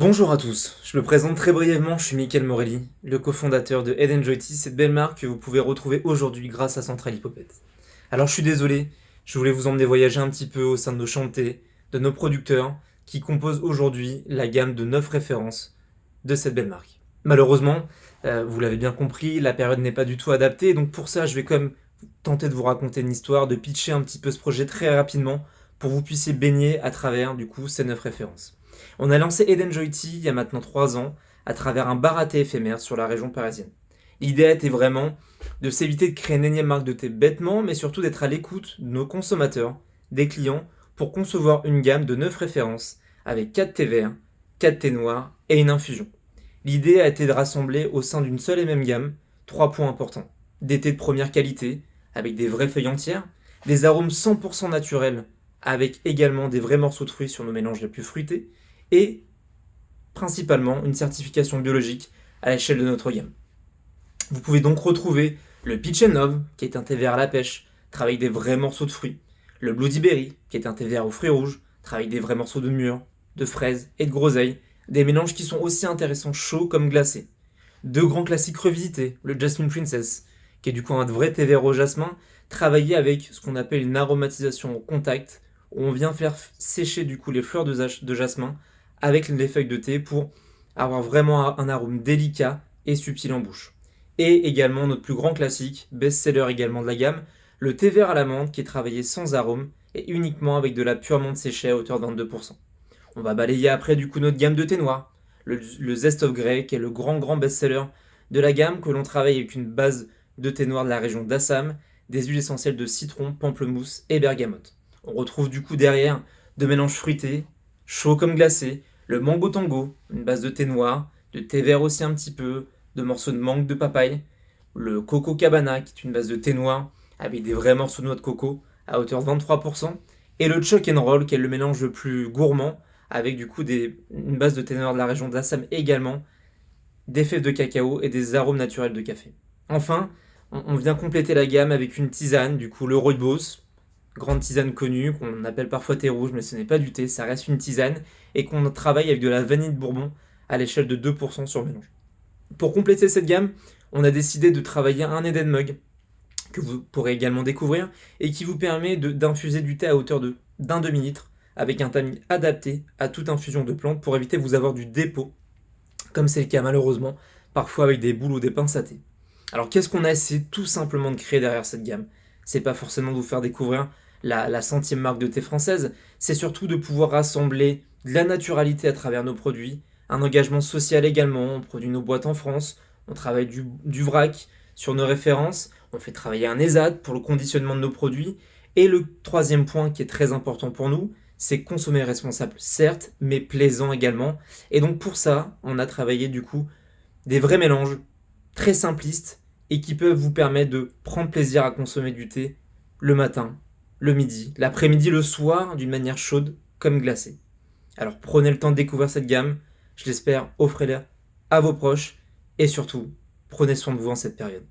Bonjour à tous, je me présente très brièvement, je suis Mickaël Morelli, le cofondateur de Head Enjoy Tea, cette belle marque que vous pouvez retrouver aujourd'hui grâce à Central Hippopète. Alors je suis désolé, je voulais vous emmener voyager un petit peu au sein de nos champs de thé, de nos producteurs, qui composent aujourd'hui la gamme de 9 références de cette belle marque. Malheureusement, vous l'avez bien compris, la période n'est pas du tout adaptée, donc pour ça je vais quand même tenter de vous raconter une histoire, de pitcher un petit peu ce projet très rapidement pour que vous puissiez baigner à travers du coup ces 9 références. On a lancé Eden Joy Tea il y a maintenant 3 ans à travers un bar à thé éphémère sur la région parisienne. L'idée était vraiment de s'éviter de créer une énième marque de thé bêtement, mais surtout d'être à l'écoute de nos consommateurs, des clients, pour concevoir une gamme de 9 références avec 4 thés verts, 4 thés noirs et une infusion. L'idée a été de rassembler au sein d'une seule et même gamme 3 points importants. Des thés de première qualité, avec des vraies feuilles entières, des arômes 100% naturels, avec également des vrais morceaux de fruits sur nos mélanges les plus fruités, et principalement une certification biologique à l'échelle de notre gamme. Vous pouvez donc retrouver le Peach and Love, qui est un thé vert à la pêche, travaille des vrais morceaux de fruits, le Bloody Berry, qui est un thé vert aux fruits rouges, travaille des vrais morceaux de mûres, de fraises et de groseilles, des mélanges qui sont aussi intéressants chauds comme glacés. Deux grands classiques revisités, le Jasmine Princess, qui est du coup un vrai thé vert au jasmin, travaillé avec ce qu'on appelle une aromatisation au contact, où on vient faire sécher du coup les fleurs de jasmin avec les feuilles de thé pour avoir vraiment un arôme délicat et subtil en bouche. Et également notre plus grand classique, best-seller également de la gamme, le thé vert à l'amande qui est travaillé sans arôme et uniquement avec de la pure menthe séchée à hauteur de 22%. On va balayer après du coup notre gamme de thé noir, le Zest of Grey qui est le grand best-seller de la gamme que l'on travaille avec une base de thé noir de la région d'Assam, des huiles essentielles de citron, pamplemousse et bergamote. On retrouve du coup derrière de mélanges fruités, chauds comme glacés, le mango tango, une base de thé noir, de thé vert aussi un petit peu, de morceaux de mangue de papaye, le coco cabana qui est une base de thé noir avec des vrais morceaux de noix de coco à hauteur de 23%, et le choc and roll qui est le mélange le plus gourmand avec du coup une base de thé noir de la région d'Assam également, des fèves de cacao et des arômes naturels de café. Enfin, on vient compléter la gamme avec une tisane, du coup le rooibos, grande tisane connue, qu'on appelle parfois thé rouge, mais ce n'est pas du thé, ça reste une tisane, et qu'on travaille avec de la vanille de Bourbon à l'échelle de 2% sur mélange. Pour compléter cette gamme, on a décidé de travailler un Eden Mug, que vous pourrez également découvrir, et qui vous permet d'infuser du thé à hauteur d'un demi-litre, avec un tamis adapté à toute infusion de plantes pour éviter de vous avoir du dépôt, comme c'est le cas malheureusement, parfois avec des boules ou des pinces à thé. Alors qu'est-ce qu'on a essayé tout simplement de créer derrière cette gamme? C'est pas forcément de vous faire découvrir la centième marque de thé française, c'est surtout de pouvoir rassembler de la naturalité à travers nos produits, un engagement social également, on produit nos boîtes en France, on travaille du vrac sur nos références, on fait travailler un ESAT pour le conditionnement de nos produits, et le troisième point qui est très important pour nous, c'est consommer responsable, certes, mais plaisant également. Et donc pour ça, on a travaillé du coup des vrais mélanges très simplistes et qui peuvent vous permettre de prendre plaisir à consommer du thé le matin, le midi, l'après-midi, le soir, d'une manière chaude comme glacée. Alors prenez le temps de découvrir cette gamme, je l'espère, offrez-la à vos proches et surtout, prenez soin de vous en cette période.